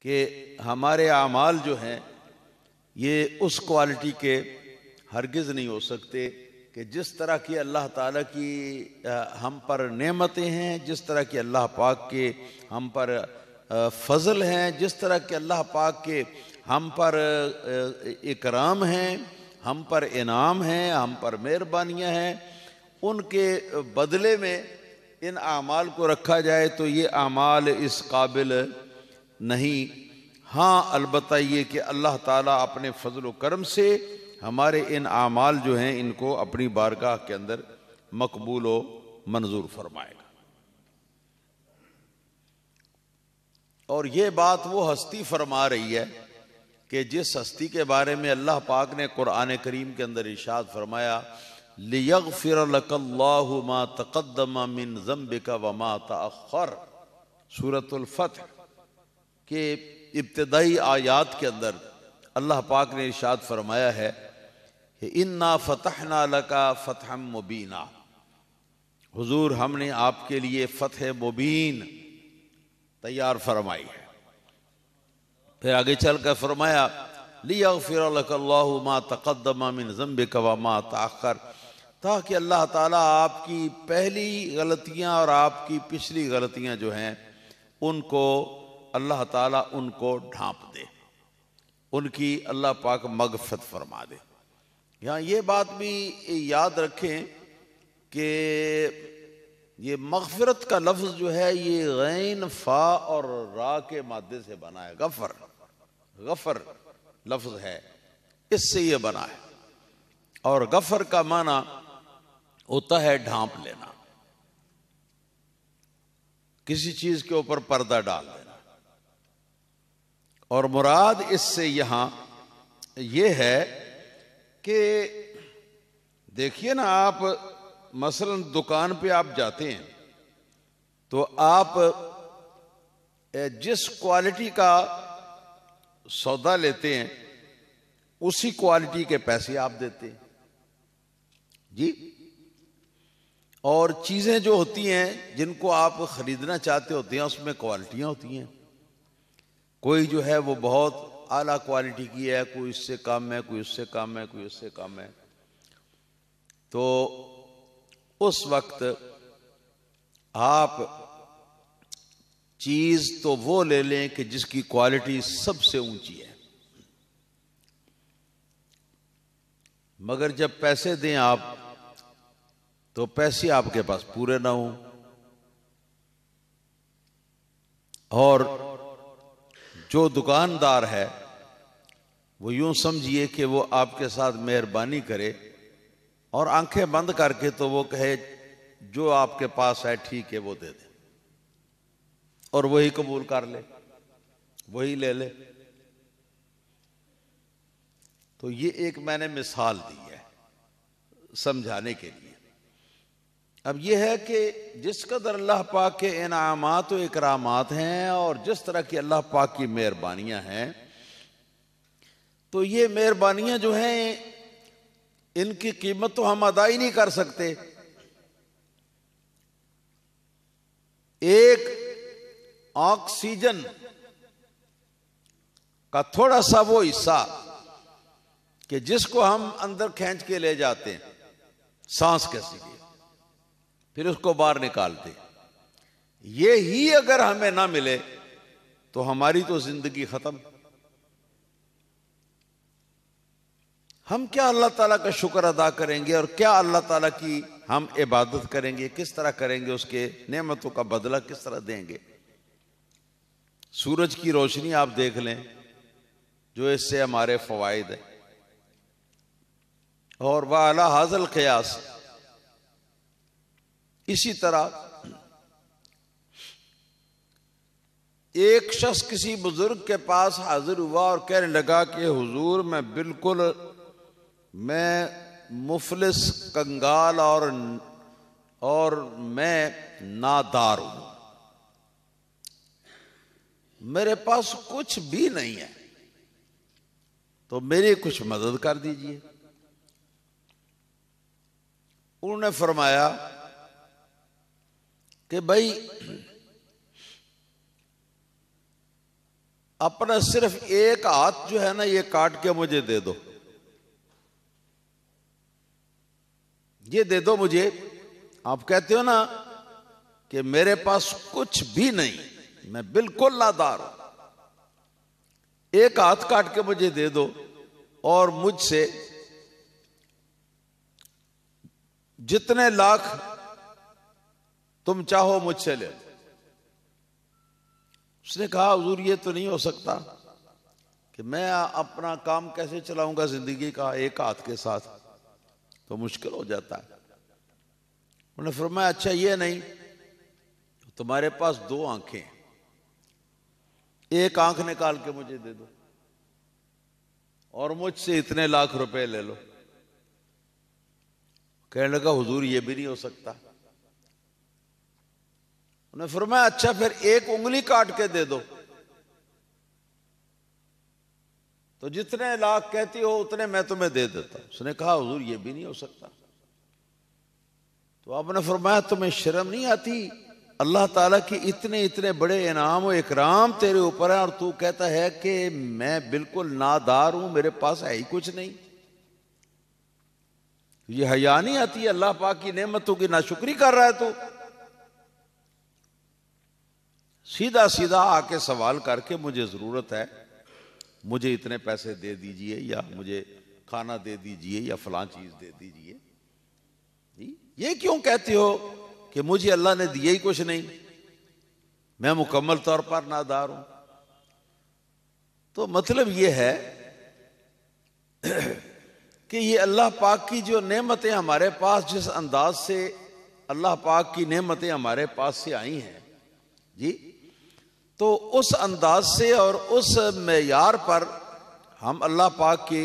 कि हमारे आमाल जो हैं ये उस क्वालिटी के हरगिज़ नहीं हो सकते कि जिस तरह की अल्लाह ताला की हम पर नेमतें हैं, जिस तरह की अल्लाह पाक के हम पर फ़ज़ल हैं, जिस तरह के अल्लाह पाक के हम पर इकराम हैं, हम पर इनाम हैं, हम पर मेहरबानियाँ हैं, उनके बदले में इन आमाल को रखा जाए तो ये आमाल इस काबिल नहीं। हाँ, अलबत्ता ये कि अल्लाह ताला अपने फजल व करम से हमारे इन आमाल जो हैं इनको अपनी बारगाह के अंदर मकबूल व मंजूर फरमाएगा। और ये बात वो हस्ती फरमा रही है कि जिस हस्ती के बारे में अल्लाह पाक ने कुरान करीम के अंदर इरशाद फरमाया, लियग़फ़िर लकल्लाहु मा तक़द्दम मिन ज़ंबिका व मा तअख़्ख़र, सूरतुल फ़त्ह के इब्तिदाई आयात के अंदर अल्लाह पाक ने इरशाद फरमाया है कि इन्ना फ़तहना लका फ़तहम मुबीना, हुजूर हमने आपके लिए फ़तह मुबीन तैयार फरमाई है। फिर आगे चल कर फरमाया लियग़फ़िर लकल्लाहु मा तक़द्दम मिन ज़ंबिका व मा तअख़्ख़र, ताकि अल्लाह ताला आपकी पहली गलतियाँ और आपकी पिछली गलतियाँ जो हैं उनको अल्लाह ताला उनको ढांप दे, उनकी अल्लाह पाक मग़फ़िरत फरमा दे। यहाँ ये बात भी याद रखें कि ये मग़फ़िरत का लफ्ज़ जो है ये गैन फ़ा और रा के मादे से बना है। गफ़र, गफ़र लफ्ज़ है, इससे ये बना है। और गफ़र का माना होता है ढांप लेना, किसी चीज़ के ऊपर पर्दा डाल देना। और मुराद इससे यहाँ ये है कि देखिए ना, आप मसलन दुकान पे आप जाते हैं तो आप जिस क्वालिटी का सौदा लेते हैं उसी क्वालिटी के पैसे आप देते हैं जी। और चीज़ें जो होती हैं जिनको आप ख़रीदना चाहते होते हैं उसमें क्वालिटियाँ होती हैं, कोई जो है वो बहुत आला क्वालिटी की है, कोई इससे कम है, कोई उससे कम है, कोई उससे कम है। तो उस वक्त आप चीज़ तो वो ले लें कि जिसकी क्वालिटी सबसे ऊंची है, मगर जब पैसे दें आप तो पैसे आपके पास पूरे ना हों। और जो दुकानदार है वो यूं समझिए कि वो आपके साथ मेहरबानी करे और आंखें बंद करके तो वो कहे जो आपके पास है ठीक है वो दे दे, और वही कबूल कर ले, वही ले ले। तो ये एक मैंने मिसाल दी है समझाने के लिए। अब यह है कि जिस कदर अल्लाह पाक के इनामात व इकरामात हैं और जिस तरह की अल्लाह पाक की मेहरबानियां हैं, तो ये मेहरबानियां जो हैं इनकी कीमत तो हम अदा ही नहीं कर सकते। एक ऑक्सीजन का थोड़ा सा वो हिस्सा कि जिसको हम अंदर खींच के ले जाते हैं सांस के लिए, फिर उसको बाहर निकालते, ये ही अगर हमें ना मिले तो हमारी तो जिंदगी खत्म। हम क्या अल्लाह ताला का शुक्र अदा करेंगे और क्या अल्लाह ताला की हम इबादत करेंगे, किस तरह करेंगे, उसके नेमतों का बदला किस तरह देंगे। सूरज की रोशनी आप देख लें, जो इससे हमारे फवायद है। और वह अला हाज़ल क़ियास, इसी तरह एक शख्स किसी बुजुर्ग के पास हाजिर हुआ और कहने लगा कि हुजूर मैं मुफलिस, कंगाल और मैं नादार हूं, मेरे पास कुछ भी नहीं है, तो मेरी कुछ मदद कर दीजिए। उन्होंने फरमाया कि भाई अपना सिर्फ एक हाथ जो है ना ये काट के मुझे दे दो, ये दे दो मुझे। आप कहते हो ना कि मेरे पास कुछ भी नहीं, मैं बिल्कुल नादार हूं, एक हाथ काट के मुझे दे दो और मुझसे जितने लाख तुम चाहो मुझसे ले लो। उसने कहा हुजूर ये तो नहीं हो सकता कि मैं अपना काम कैसे चलाऊंगा जिंदगी का एक हाथ के साथ, तो मुश्किल हो जाता है। उन्होंने फरमाया अच्छा ये नहीं, तुम्हारे पास दो आंखें, एक आंख निकाल के मुझे दे दो और मुझसे इतने लाख रुपए ले लो। कहने लगा हुजूर ये भी नहीं हो सकता। उन्होंने फरमाया अच्छा फिर एक उंगली काट के दे दो, तो जितने लाख कहती हो उतने मैं तुम्हें दे देता। उसने कहा हुजूर ये भी नहीं हो सकता। तो आपने फरमाया तुम्हें शर्म नहीं आती, अल्लाह ताला की इतने इतने बड़े इनाम और इकराम तेरे ऊपर है और तू कहता है कि मैं बिल्कुल नादार हूं, मेरे पास है ही कुछ नहीं। ये हया नहीं आती, अल्लाह पाक की नेमतों की नाशुक्री कर रहा है तू। सीधा सीधा आके सवाल करके मुझे जरूरत है, मुझे इतने पैसे दे दीजिए या मुझे खाना दे दीजिए या फलां चीज दे दीजिए। ये क्यों कहते हो कि मुझे अल्लाह ने दिया ही कुछ नहीं, मैं मुकम्मल तौर पर नादार हूं। तो मतलब ये है कि ये अल्लाह पाक की जो नेमतें हमारे पास, जिस अंदाज से अल्लाह पाक की नेमतें हमारे पास से आई हैं जी, तो उस अंदाज से और उस मेयार पर हम अल्लाह पाक की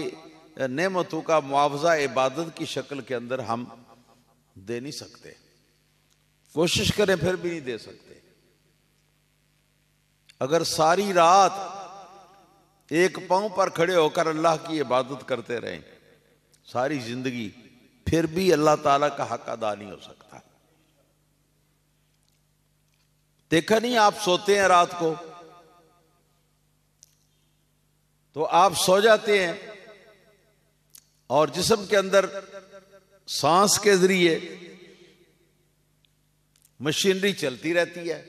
नेमतों का मुआवजा इबादत की शक्ल के अंदर हम दे नहीं सकते। कोशिश करें फिर भी नहीं दे सकते। अगर सारी रात एक पांव पर खड़े होकर अल्लाह की इबादत करते रहें सारी जिंदगी, फिर भी अल्लाह ताला का हक अदा नहीं हो सकता। देखा नहीं, आप सोते हैं रात को तो आप सो जाते हैं और जिस्म के अंदर सांस के जरिए मशीनरी चलती रहती है।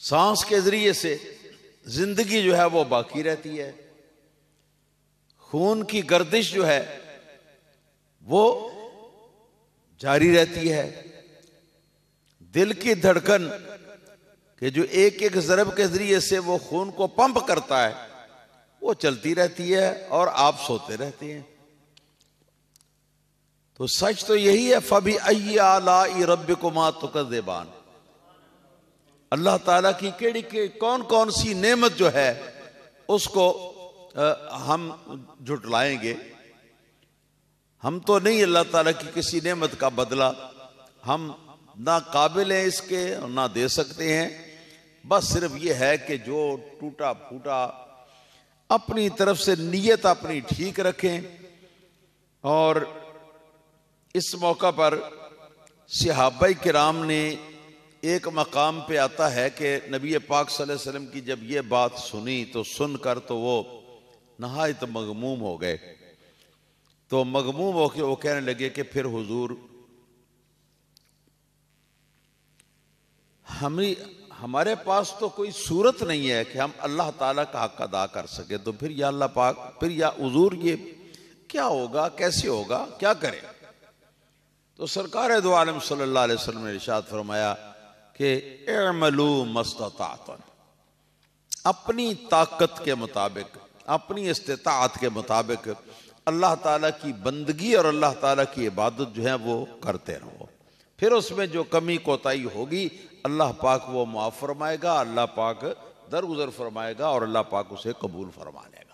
सांस के जरिए से जिंदगी जो है वो बाकी रहती है। खून की गर्दिश जो है वो जारी रहती है। दिल की धड़कन के जो एक एक ज़रब के जरिए से वो खून को पंप करता है वो चलती रहती है और आप सोते रहते हैं। तो सच तो यही है, फबी अय्यि आलाई रब्बिकुमा तुकज़्ज़िबान। अल्लाह ताला की केड़ी के कौन कौन सी नेमत जो है उसको हम झुटलाएंगे। हम तो नहीं अल्लाह ताला की किसी नेमत का बदला, हम ना काबिल हैं इसके और ना दे सकते हैं। बस सिर्फ ये है कि जो टूटा फूटा अपनी तरफ से नीयत अपनी ठीक रखें। और इस मौका पर सहाबाए किराम ने एक मकाम पे आता है कि नबी पाक सल्लल्लाहु अलैहि वसल्लम की जब ये बात सुनी तो सुनकर तो वो नहायत मगमूम हो गए। तो मगमूम होकर वो कहने लगे कि फिर हुजूर हमारे पास तो कोई सूरत नहीं है कि हम अल्लाह ताला का हक अदा कर सके, तो फिर या अल्लाह पाक, फिर या हुजूर ये क्या होगा, कैसे होगा, क्या करें। तो सरकार दो आलम सल्लल्लाहु अलैहि वसल्लम ने इरशाद फरमाया कि इअमलू मस्तताअतन, अपनी ताकत के मुताबिक, अपनी इस्तिताअत के मुताबिक अल्लाह ताला की बंदगी और अल्लाह ताला की इबादत जो है वो करते रहो। फिर उसमें जो कमी कोताही होगी अल्लाह पाक वो माफ फरमाएगा, अल्लाह पाक दरगुजर फरमाएगा और अल्लाह पाक उसे कबूल फरमा लेगा।